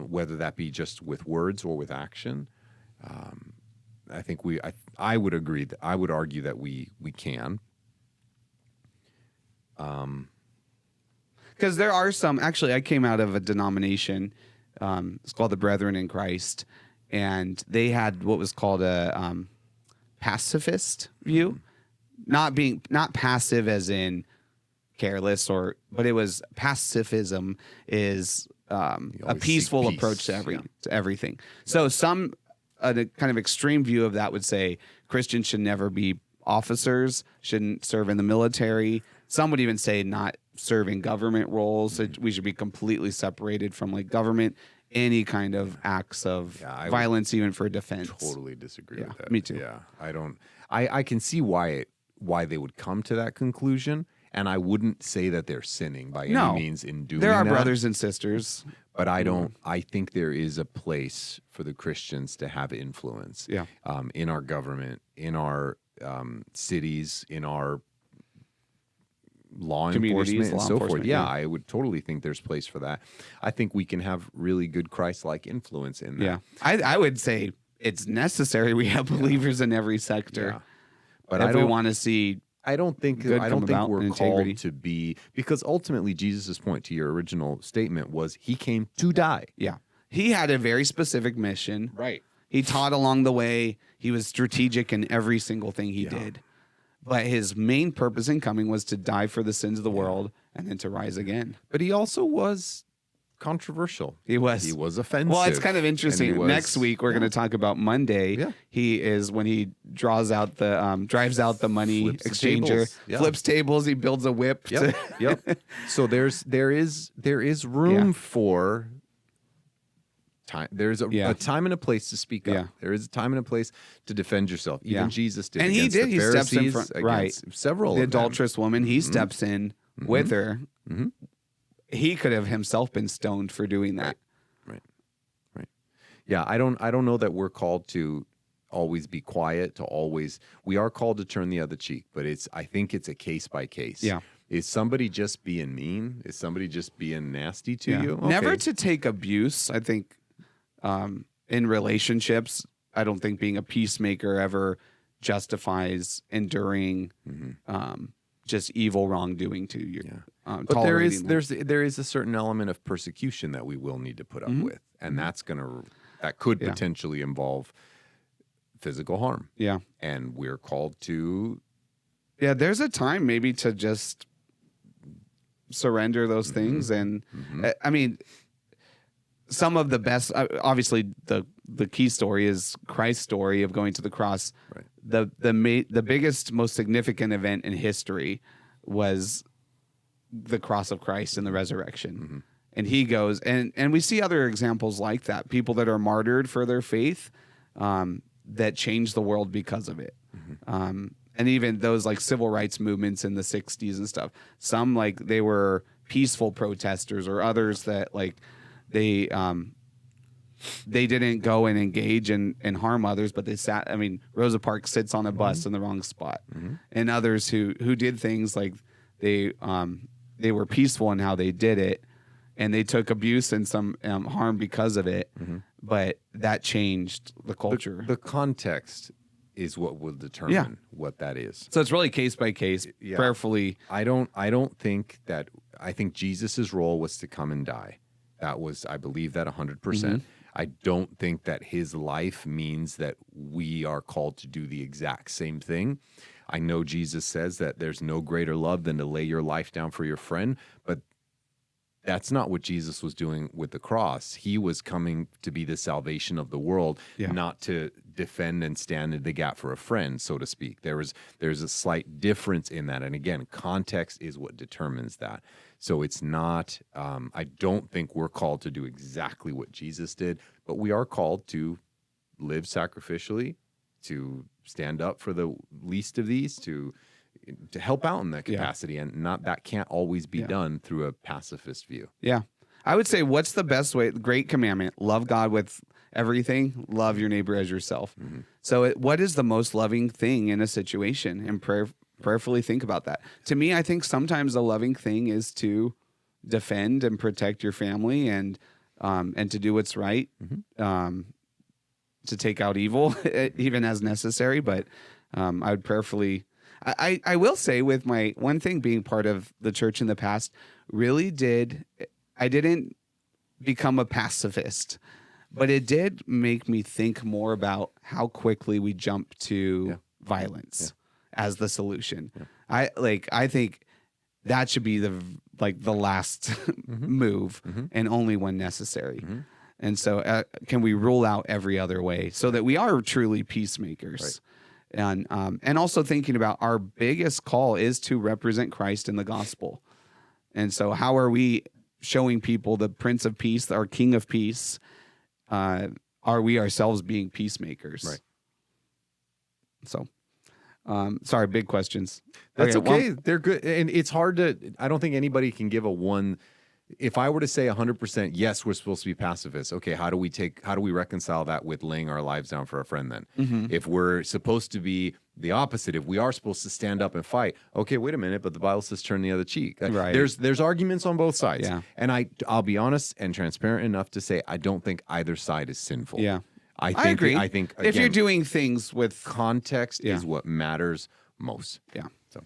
whether that be just with words or with action. I think I would agree that I would argue that we can. Because there are some, actually, I came out of a denomination, it's called the Brethren in Christ, and they had what was called a pacifist view, not passive as in careless, but it was pacifism is a peaceful approach to everything. So a kind of extreme view of that would say Christians should never be officers, shouldn't serve in the military. Some would even say not serving government roles. So we should be completely separated from like government, any kind of acts of violence, even for defense. Totally disagree with that. Me too. Yeah, I don't. I can see why they would come to that conclusion, and I wouldn't say that they're sinning by any means in doing that. There are brothers and sisters. But I don't. I think there is a place for the Christians to have influence. Yeah. In our government, in our cities, in our law enforcement, and so forth. Yeah, I would totally think there's place for that. I think we can have really good Christ-like influence in that. Yeah, I would say it's necessary. We have believers in every sector. Yeah. But if we want to see. I don't think we're called to be, because ultimately Jesus' point to your original statement was he came to die. Yeah. He had a very specific mission. Right. He taught along the way. He was strategic in every single thing he did. But his main purpose in coming was to die for the sins of the world and then to rise again. But he also was controversial. He was. He was offensive. Well, it's kind of interesting. Next week we're going to talk about Monday. Yeah. He is when he drives out the money Flips the exchanger, tables. Yeah. flips tables. He builds a whip. Yep. Yep. So there is room for time. There's a time and a place to speak up. Yeah. There is a time and a place to defend yourself. Even Jesus did. And he against did. The He steps in Pharisees, front. against Right. Several The of them. adulterous woman. He steps in with her. He could have himself been stoned for doing that. Right. Yeah, I don't know that we're called to always be quiet, we are called to turn the other cheek, but I think it's a case by case. Yeah. Is somebody just being mean? Is somebody just being nasty to you? Okay. Never to take abuse. I think in relationships, I don't think being a peacemaker ever justifies enduring just evil wrongdoing to you. Yeah. But there is a certain element of persecution that we will need to put up with, and that could potentially involve physical harm. Yeah. And we're called to. Yeah, there's a time maybe to just surrender those things. And I mean, some of the best, obviously the key story is Christ's story of going to the cross. Right. The biggest, most significant event in history was the cross of Christ and the resurrection. And he goes, and we see other examples like that, people that are martyred for their faith, that changed the world because of it. And even those like civil rights movements in the 60s and stuff, some like they were peaceful protesters, or others that like they didn't go and engage and harm others, but they sat. I mean, Rosa Parks sits on a bus in the wrong spot, and others who did things like they were peaceful in how they did it, and they took abuse and some harm because of it. But that changed the culture. The context is what will determine what that is. So it's really case by case, prayerfully. I think Jesus's role was to come and die. I believe that 100%. I don't think that his life means that we are called to do the exact same thing. I know Jesus says that there's no greater love than to lay your life down for your friend, but that's not what Jesus was doing with the cross. He was coming to be the salvation of the world, not to defend and stand in the gap for a friend, so to speak. There's a slight difference in that. And again, context is what determines that. So it's not, I don't think we're called to do exactly what Jesus did, but we are called to live sacrificially, to stand up for the least of these, to help out in that capacity, and that can't always be done through a pacifist view. Yeah. I would say, what's the best way? Great commandment: love God with everything, love your neighbor as yourself. So what is the most loving thing in a situation? And prayerfully think about that. To me, I think sometimes the loving thing is to defend and protect your family, and to do what's right, to take out evil, even as necessary. But I would prayerfully. I will say, with my one thing being part of the church in the past, I didn't become a pacifist, but it did make me think more about how quickly we jump to violence as the solution. I think that should be the last move, and only when necessary. And so can we rule out every other way so that we are truly peacemakers? Right. And also thinking about our biggest call is to represent Christ in the gospel. And so how are we showing people the Prince of Peace, our King of Peace? Are we ourselves being peacemakers? Right. So, sorry, big questions. That's okay. They're good. And it's hard I don't think anybody can give a one. If I were to say 100%, yes, we're supposed to be pacifists. Okay, how do we reconcile that with laying our lives down for a friend then? If we're supposed to be the opposite, if we are supposed to stand up and fight, okay, wait a minute, but the Bible says turn the other cheek. Right. There's arguments on both sides. Yeah. And I'll be honest and transparent enough to say I don't think either side is sinful. Yeah. I agree. I think again, if you're doing things with context is what matters most. Yeah. So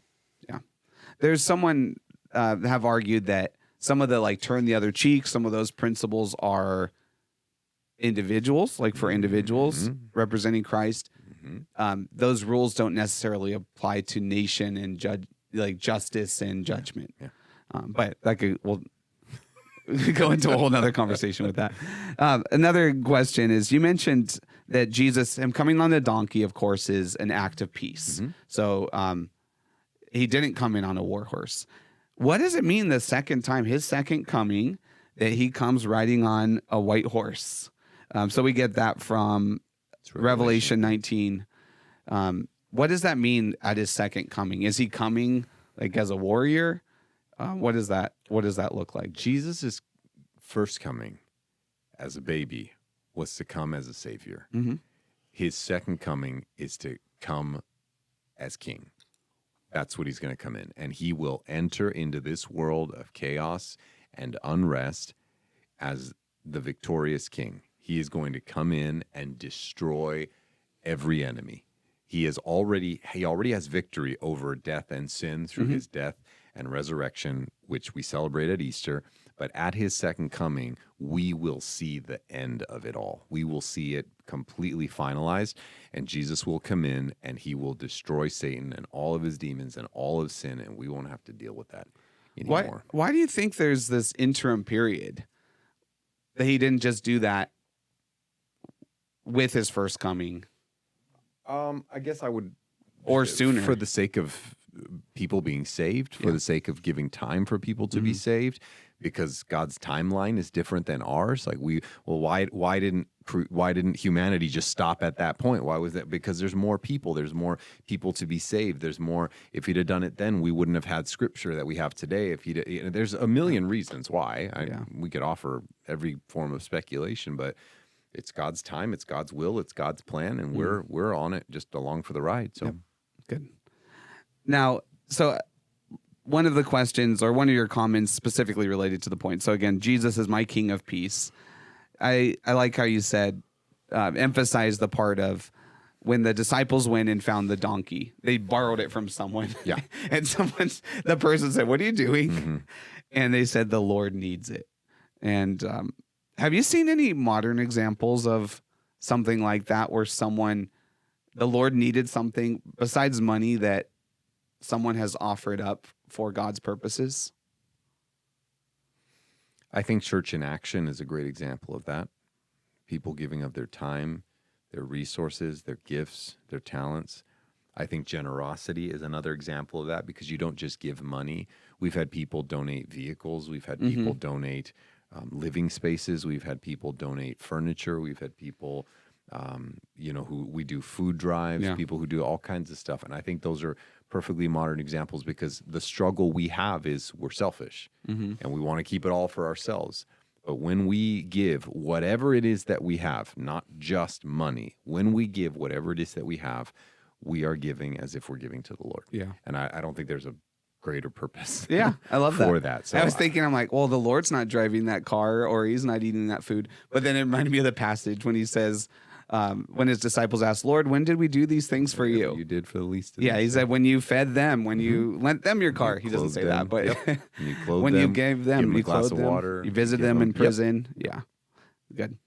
there's someone have argued that some of the turn the other cheek, some of those principles are individuals, for individuals representing Christ. Those rules don't necessarily apply to nation and justice and judgment. Yeah. But go into a whole nother conversation with that. Another question is, you mentioned that Jesus, him coming on the donkey, of course, is an act of peace. So he didn't come in on a war horse. What does it mean the second time, his second coming, that he comes riding on a white horse? So we get that from Revelation 19. What does that mean at his second coming? Is he coming like as a warrior? What does that look like? Jesus' first coming as a baby was to come as a savior. His second coming is to come as king. That's what he's going to come in. And he will enter into this world of chaos and unrest as the victorious king. He is going to come in and destroy every enemy. He already has victory over death and sin through his death and resurrection, which we celebrate at Easter. But at his second coming, we will see the end of it all. We will see it completely finalized, and Jesus will come in and he will destroy Satan and all of his demons and all of sin, and we won't have to deal with that anymore. Why do you think there's this interim period that he didn't just do that with his first coming? I guess I would, or sooner, for the sake of people being saved, for the sake of giving time for people to be saved, because God's timeline is different than ours. Like why didn't humanity just stop at that point? Why was that? Because there's more people to be saved. There's more. If he'd have done it then, we wouldn't have had scripture that we have today. If there's a million reasons why. We could offer every form of speculation, but it's God's time, it's God's will, it's God's plan, and we're on it, just along for the ride. So good. Now, so one of the questions, or one of your comments specifically related to the point. So again, Jesus is my King of peace. I like how you said, emphasize the part of when the disciples went and found the donkey, they borrowed it from someone. Yeah. And the person said, "What are you doing?" And they said, "The Lord needs it." And have you seen any modern examples of something like that where the Lord needed something besides money that someone has offered up for God's purposes? I think Church in Action is a great example of that. People giving of their time, their resources, their gifts, their talents. I think generosity is another example of that, because you don't just give money. We've had people donate vehicles. We've had people donate living spaces. We've had people donate furniture. We've had people, who we do food drives, people who do all kinds of stuff. And I think those are perfectly modern examples, because the struggle we have is we're selfish and we want to keep it all for ourselves. But when we give whatever it is that we have, not just money, when we give whatever it is that we have, we are giving as if we're giving to the Lord. Yeah. And I don't think there's a greater purpose. Yeah, I love for that. So I was thinking, I'm like, well, the Lord's not driving that car, or he's not eating that food. But then it reminded me of the passage when he says, when his disciples asked, "Lord, when did we do these things for you?" You did for the least of Yeah, he these. said, when you fed them, when you lent them your car. He doesn't say that, but You clothed when them, you gave them, give you a glass clothed of them, water, you visited give them in Yep. prison. Yeah, good.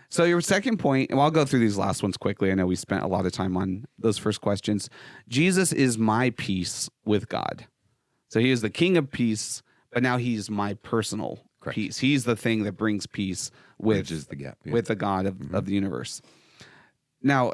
So your second point, and I'll go through these last ones quickly. I know we spent a lot of time on those first questions. Jesus is my peace with God. So he is the King of peace, but now he's my personal peace. He's the thing that brings peace with Bridges the gap, with the God of the universe. Now,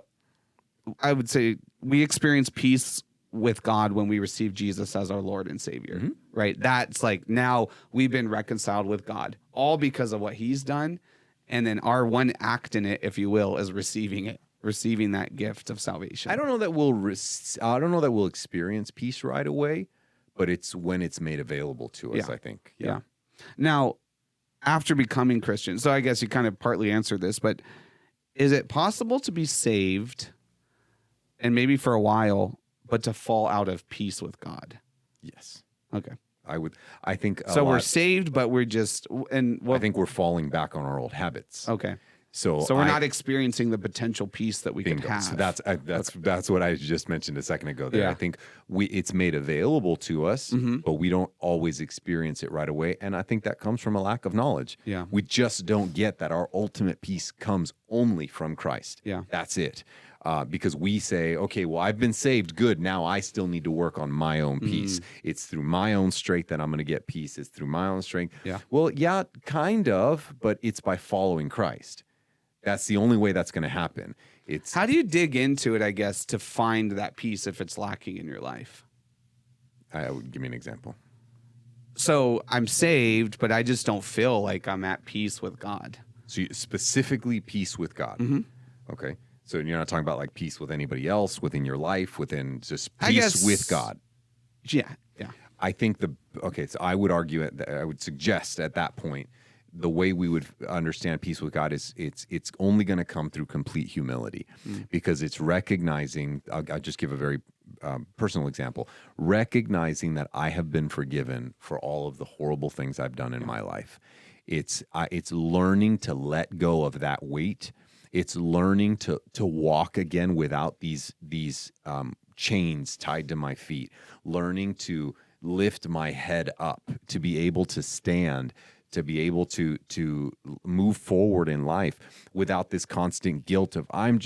I would say we experience peace with God when we receive Jesus as our Lord and Savior, right? That's like, now we've been reconciled with God, all because of what he's done. And then our one act in it, if you will, is receiving that gift of salvation. I don't know that we'll experience peace right away, but it's when it's made available to us, I think. Yeah. Now, after becoming Christian, so I guess you kind of partly answered this, but is it possible to be saved and maybe for a while, but to fall out of peace with God? Yes. Okay. I think so. We're saved, but we're just, I think we're falling back on our old habits. Okay. So we're not experiencing the potential peace that we could have. So that's what I just mentioned a second ago there. Yeah. I think it's made available to us, but we don't always experience it right away. And I think that comes from a lack of knowledge. Yeah. We just don't get that our ultimate peace comes only from Christ. Yeah. That's it. because we say, okay, well, I've been saved, good. Now I still need to work on my own peace. It's through my own strength that I'm going to get peace. It's through my own strength. Yeah. Well, yeah, kind of, but it's by following Christ. That's the only way that's going to happen. How do you dig into it, I guess, to find that peace if it's lacking in your life? Give me an example. So I'm saved, but I just don't feel like I'm at peace with God. So specifically peace with God. Okay. So you're not talking about like peace with anybody else within your life, within just peace with God. Yeah. I think so I would argue I would suggest at that point, the way we would understand peace with God is it's only going to come through complete humility, because it's recognizing. I'll just give a very personal example. Recognizing that I have been forgiven for all of the horrible things I've done in my life. It's learning to let go of that weight. It's learning to walk again without these chains tied to my feet. Learning to lift my head up, to be able to stand, to be able to move forward in life without this constant guilt of I'm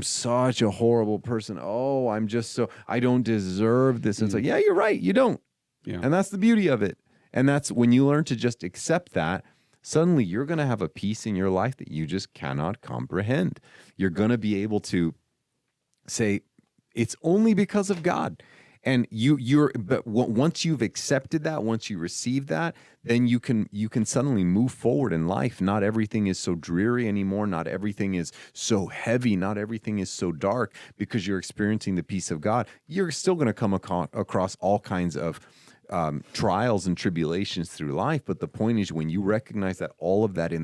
such a horrible person. Oh, I don't deserve this. And it's like, yeah, you're right. You don't. Yeah. And that's the beauty of it. And that's when you learn to just accept that, suddenly you're going to have a peace in your life that you just cannot comprehend. You're going to be able to say, it's only because of God. And but once you've accepted that, once you receive that, then you can suddenly move forward in life. Not everything is so dreary anymore. Not everything is so heavy. Not everything is so dark, because you're experiencing the peace of God. You're still going to come across all kinds of trials and tribulations through life. But the point is, when you recognize that all of that is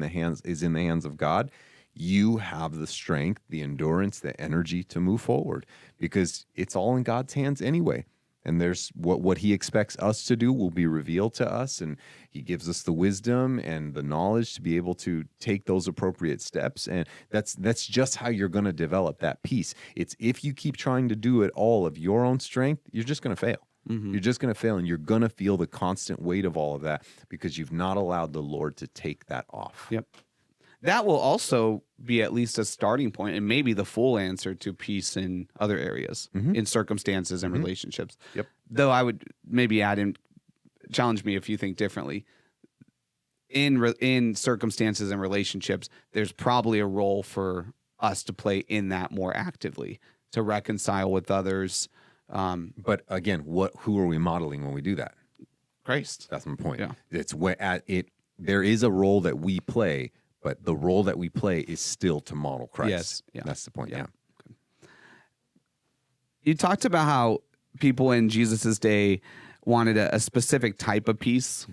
in the hands of God, you have the strength, the endurance, the energy to move forward, because it's all in God's hands anyway. And there's what he expects us to do will be revealed to us, and he gives us the wisdom and the knowledge to be able to take those appropriate steps. And that's just how you're going to develop that peace. It's if you keep trying to do it all of your own strength, you're just going to fail. You're just going to fail, and you're going to feel the constant weight of all of that because you've not allowed the Lord to take that off. Yep. That will also be at least a starting point, and maybe the full answer to peace in other areas, in circumstances and relationships. Yep. Though I would maybe add in, challenge me if you think differently. In circumstances and relationships, there's probably a role for us to play in that more actively, to reconcile with others. But again, who are we modeling when we do that? Christ. That's my point. Yeah. It's there is a role that we play, but the role that we play is still to model Christ. Yes. Yeah. That's the point. Yeah. You talked about how people in Jesus's day wanted a specific type of peace.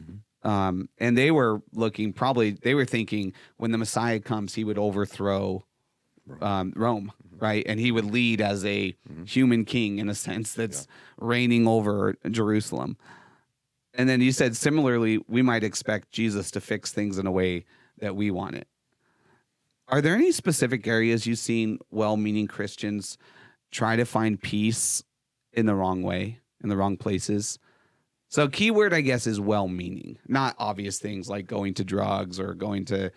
And they were thinking when the Messiah comes, he would overthrow Rome, right? And he would lead as a human king, in a sense, that's reigning over Jerusalem. And then you said, similarly, we might expect Jesus to fix things in a way that we want it. Are there any specific areas you've seen well-meaning Christians try to find peace in the wrong way, in the wrong places? So keyword, I guess, is well-meaning, not obvious things like going to drugs or going to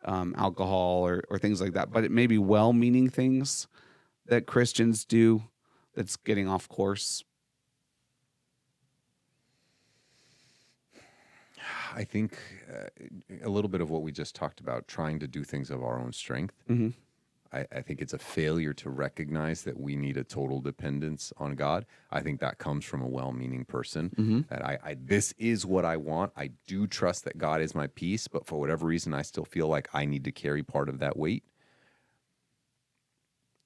alcohol or things like that, but it may be well-meaning things that Christians do that's getting off course. I think a little bit of what we just talked about, trying to do things of our own strength. I think it's a failure to recognize that we need a total dependence on God. I think that comes from a well-meaning person. That this is what I want. I do trust that God is my peace, but for whatever reason, I still feel like I need to carry part of that weight.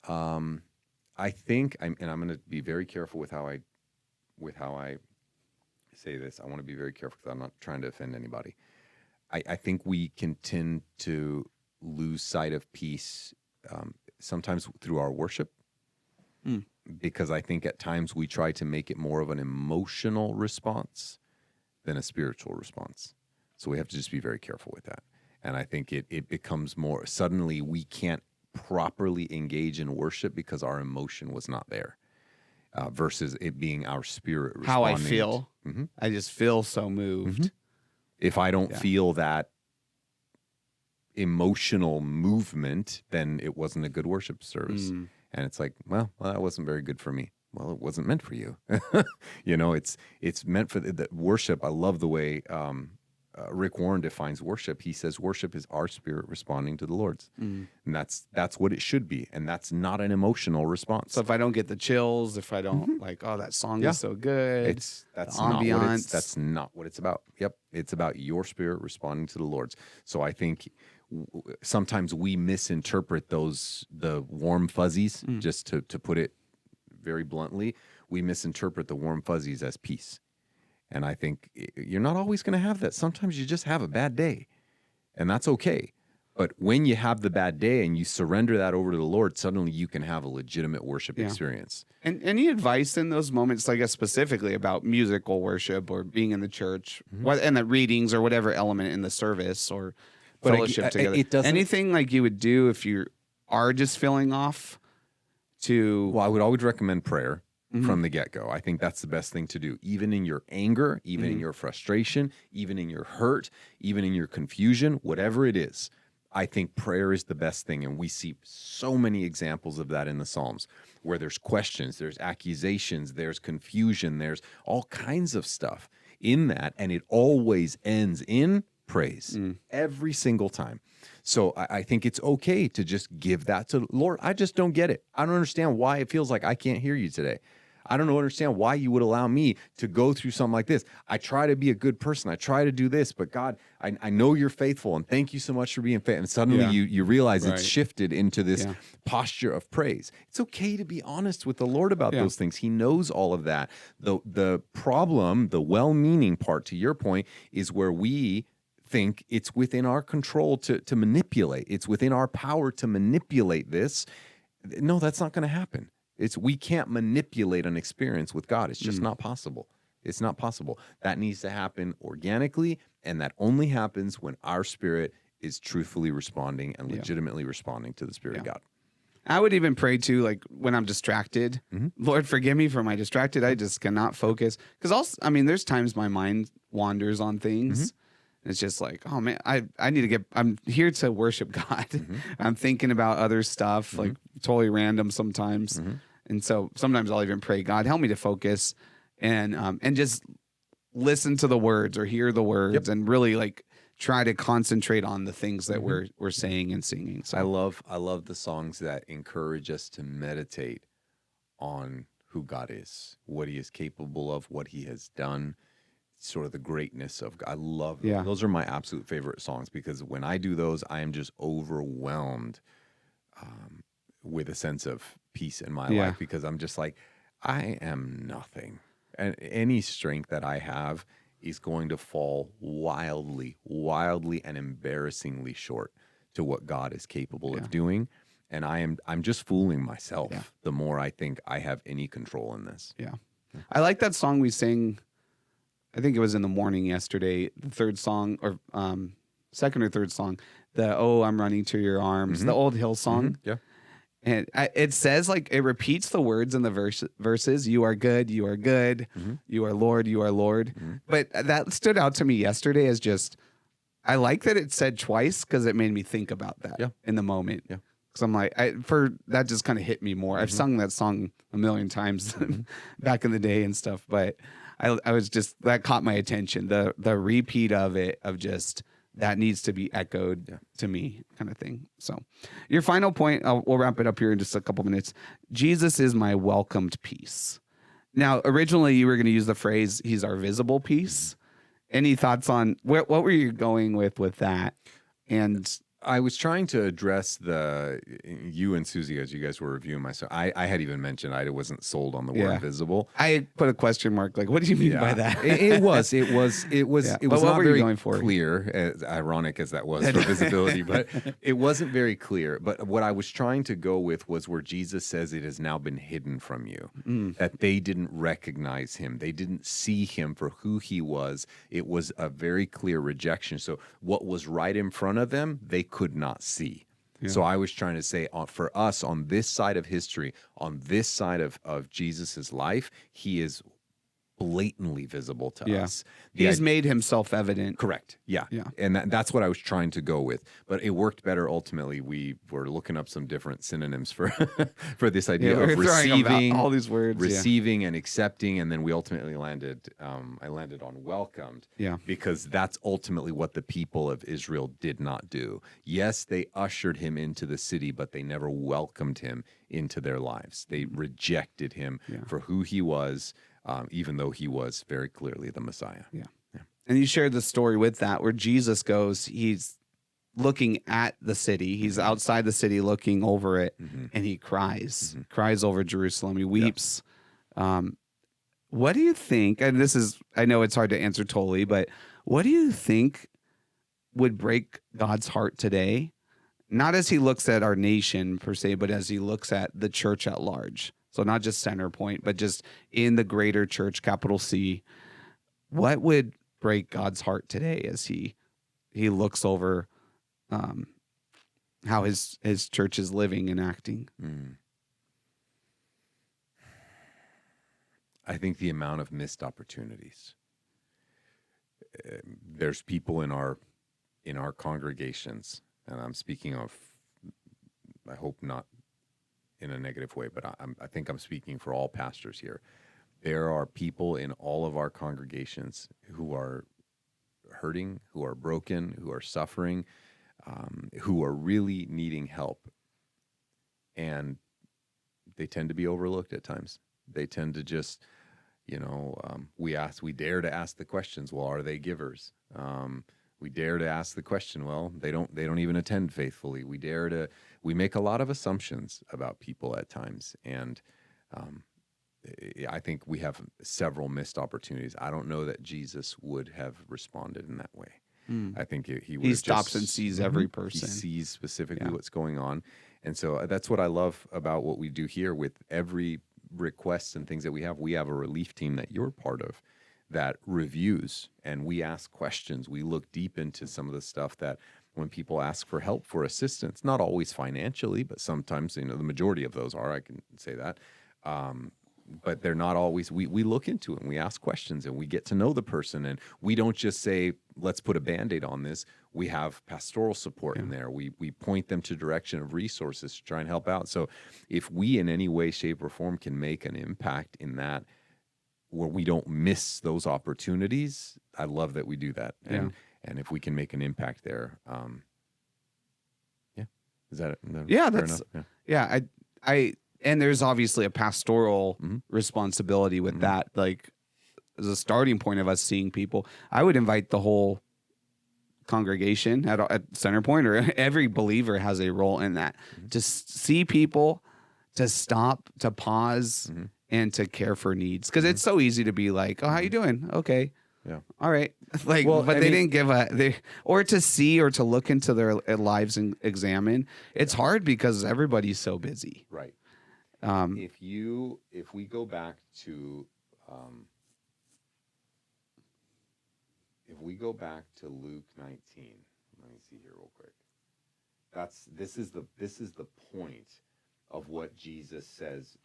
I think, and I'm going to be very careful with how I say this. I want to be very careful because I'm not trying to offend anybody. I think we can tend to lose sight of peace sometimes through our worship, because I think at times we try to make it more of an emotional response than a spiritual response. So we have to just be very careful with that. And I think it becomes more, suddenly we can't properly engage in worship because our emotion was not there, versus it being our spirit responding. How I feel. I just feel so moved. If I don't feel that emotional movement, then it wasn't a good worship service. And it's like, well, that wasn't very good for me. Well, it wasn't meant for you. It's meant for the worship. I love the way Rick Warren defines worship. He says worship is our spirit responding to the Lord's, and that's what it should be. And that's not an emotional response. So if I don't get the chills, if I don't like, oh, that song is so good, that's ambiance. not what it's about. Yep, it's about your spirit responding to the Lord's. So I think sometimes we misinterpret the warm fuzzies. Just to put it very bluntly, we misinterpret the warm fuzzies as peace. And I think you're not always going to have that. Sometimes you just have a bad day, and that's okay. But when you have the bad day and you surrender that over to the Lord, suddenly you can have a legitimate worship experience. And any advice in those moments, I guess specifically about musical worship or being in the church, and the readings or whatever element in the service or fellowship together? Anything like you would do if you are just feeling off? Well, I would always recommend prayer. From the get-go. I think that's the best thing to do. Even in your anger, even in your frustration, even in your hurt, even in your confusion, whatever it is, I think prayer is the best thing. And we see so many examples of that in the Psalms, where there's questions, there's accusations, there's confusion, there's all kinds of stuff in that, and it always ends in praise every single time. So I think it's okay to just give that to the Lord. I just don't get it. I don't understand why it feels like I can't hear you today. I don't understand why you would allow me to go through something like this. I try to be a good person. I try to do this, but God, I know you're faithful, and thank you so much for being faithful. And suddenly you realize it's shifted into this posture of praise. It's okay to be honest with the Lord about those things. He knows all of that. The problem, the well-meaning part, to your point, is where we think it's within our control to manipulate. It's within our power to manipulate this. No, that's not going to happen. We can't manipulate an experience with God. It's just not possible. It's not possible. That needs to happen organically, and that only happens when our spirit is truthfully responding and legitimately responding to the Spirit of God. I would even pray too, like when I'm distracted, Lord, forgive me for my distracted. I just cannot focus. Because also, I mean, there's times my mind wanders on things. It's just like, oh man, I need to I'm here to worship God. I'm thinking about other stuff, like totally random sometimes. And so sometimes I'll even pray, God, help me to focus and just listen to the words or hear the words and really like try to concentrate on the things that we're saying and singing. So I love the songs that encourage us to meditate on who God is, what he is capable of, what he has done, sort of the greatness of God. I love them. Those are my absolute favorite songs, because when I do those, I am just overwhelmed with a sense of peace in my life, because I'm just like, I am nothing. And any strength that I have is going to fall wildly and embarrassingly short to what God is capable of doing. And I'm just fooling myself the more I think I have any control in this. I like that song we sang. I think it was in the morning yesterday, the third song, or second or third song, the "Oh, I'm running to your arms," the old Hill song. And it says, like, it repeats the words in the verses. You are good. You are good. You are Lord. You are Lord. But that stood out to me yesterday as just, I like that it said twice, because it made me think about that in the moment. Because I'm like, that just kind of hit me more. I've sung that song a million times back in the day and stuff, but I was just, that caught my attention. The repeat of it, of just, that needs to be echoed to me, kind of thing. So your final point, we'll wrap it up here in just a couple minutes. Jesus is my welcomed peace. Now, originally you were going to use the phrase, he's our visible peace. Any thoughts on what were you going with that? And I was trying to address you and Susie, as you guys were reviewing myself. I had even mentioned I wasn't sold on the word visible. I put a question mark, like, what do you mean by that? It was not very clear, as ironic as that was for visibility, but it wasn't very clear. But what I was trying to go with was where Jesus says it has now been hidden from you, that they didn't recognize him. They didn't see him for who he was. It was a very clear rejection. So what was right in front of them, they could not see. So I was trying to say, for us on this side of history, on this side of Jesus's life, he is blatantly visible to us. He's made himself evident. Correct. Yeah. And that's what I was trying to go with. But it worked better ultimately. We were looking up some different synonyms for for this idea of receiving all these words. Receiving and accepting. And then we ultimately landed, I landed on welcomed. Yeah. Because that's ultimately what the people of Israel did not do. Yes, they ushered him into the city, but they never welcomed him into their lives. They rejected him for who he was. Even though he was very clearly the Messiah. Yeah. And you shared the story with that where Jesus goes, he's looking at the city. He's outside the city looking over it, and he cries over Jerusalem. He weeps. What do you think, and this is, I know it's hard to answer totally, but what do you think would break God's heart today? Not as he looks at our nation per se, but as he looks at the church at large. So not just Center Point, but just in the greater church, capital C. What would break God's heart today as he looks over how his church is living and acting? I think the amount of missed opportunities. There's people in our congregations, and I'm speaking of, I hope not in a negative way, but I think I'm speaking for all pastors here. There are people in all of our congregations who are hurting, who are broken, who are suffering, who are really needing help. And they tend to be overlooked at times. They tend to just, we dare to ask the questions. Well, are they givers? We dare to ask the question. Well, they don't even attend faithfully. We make a lot of assumptions about people at times. And I think we have several missed opportunities. I don't know that Jesus would have responded in that way. I think he stops and sees every person. He sees specifically what's going on. And so that's what I love about what we do here with every request and things that we have. We have a relief team that you're part of that reviews, and we ask questions. We look deep into some of the stuff that when people ask for help, for assistance, not always financially, but sometimes, the majority of those are, I can say that. But they're not always, we look into it and we ask questions and we get to know the person, and we don't just say, let's put a Band-Aid on this. We have pastoral support in there. We point them to direction of resources to try and help out. So if we in any way, shape, or form can make an impact in that, where we don't miss those opportunities, I love that we do that. And if we can make an impact there, is that fair enough? I and there's obviously a pastoral responsibility with that. Like, as a starting point of us seeing people, I would invite the whole congregation at Center Point, or every believer has a role in that, to see people, to stop, to pause, and to care for needs. Because it's so easy to be like, oh, how you doing? Okay. Yeah. All right. Like, well, but they didn't give or to see or to look into their lives and examine. It's hard because everybody's so busy. Right. If we go back to Luke 19, let me see here real quick. This is the point of what Jesus says.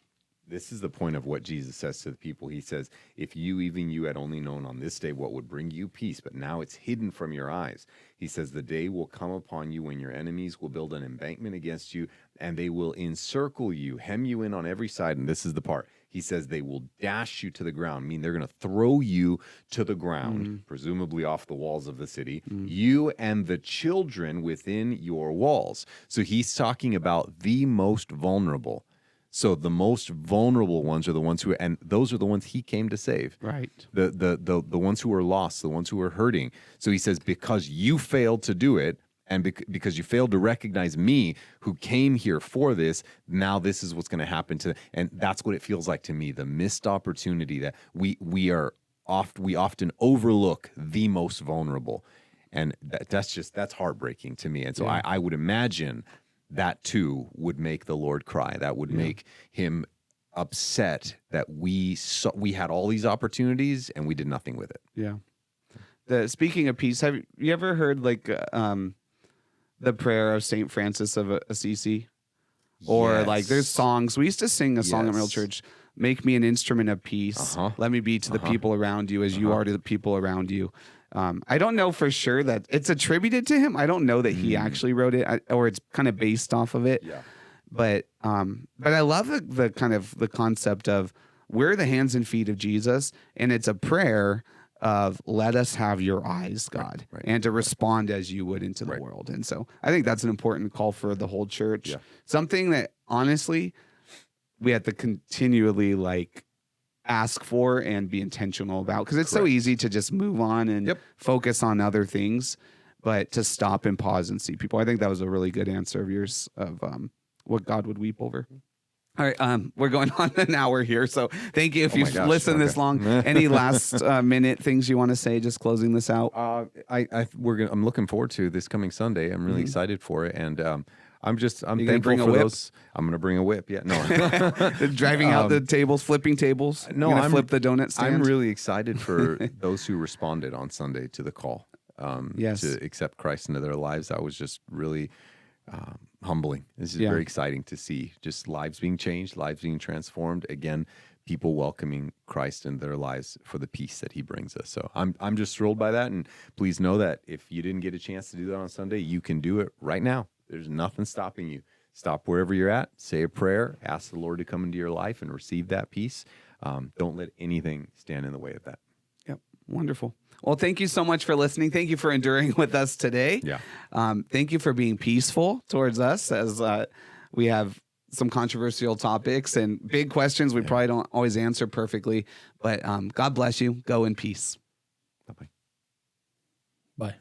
This is the point of what Jesus says to the people. He says, if you had only known on this day what would bring you peace, but now it's hidden from your eyes. He says, the day will come upon you when your enemies will build an embankment against you, and they will encircle you, hem you in on every side. And this is the part. He says they will dash you to the ground, I mean they're going to throw you to the ground, presumably off the walls of the city, you and the children within your walls. So he's talking about the most vulnerable. So the most vulnerable ones are the ones and those are the ones he came to save. Right. The ones who are lost, the ones who are hurting. So he says, because you failed to do it, and because you failed to recognize me who came here for this, now this is what's going to happen and that's what it feels like to me, the missed opportunity that we often overlook the most vulnerable. And that's heartbreaking to me. And so I would imagine that too would make the Lord cry. That would make him upset that we had all these opportunities and we did nothing with it. Yeah. Speaking of peace, have you ever heard the prayer of Saint Francis of Assisi? Or like there's songs. We used to sing a song at Real Church. make me an instrument of peace. Let me be to the people around you as you are to the people around you. I don't know for sure that it's attributed to him. I don't know that he actually wrote it, or it's kind of based off of it. Yeah. But I love the kind of the concept of we're the hands and feet of Jesus, and it's a prayer of let us have your eyes, God, and to respond as you would into the world. And so I think that's an important call for the whole church. Yeah. Something that honestly we have to continually like ask for and be intentional about, because it's so easy to just move on and focus on other things, but to stop and pause and see people. I think that was a really good answer of yours of what God would weep over. All right, we're going on an hour here, so thank you if you've listened this long. Any last minute things you want to say, just closing this out? I'm looking forward to this coming Sunday. I'm really excited for it, and I'm thankful bring a for whip? those. I'm going to bring a whip. Yeah, no, Driving out the tables, flipping tables. No, I'm flip the donut stand. I'm really excited for those who responded on Sunday to the call. To accept Christ into their lives. That was just really humbling. This is very exciting to see just lives being changed, lives being transformed. Again, people welcoming Christ in their lives for the peace that he brings us. So I'm just thrilled by that. And please know that if you didn't get a chance to do that on Sunday, you can do it right now. There's nothing stopping you. Stop wherever you're at, say a prayer, ask the Lord to come into your life and receive that peace. Don't let anything stand in the way of that. Yep. Wonderful. Well, thank you so much for listening. Thank you for enduring with us today. Yeah. Thank you for being peaceful towards us as we have some controversial topics and big questions we probably don't always answer perfectly. But God bless you. Go in peace. Bye-bye. Bye.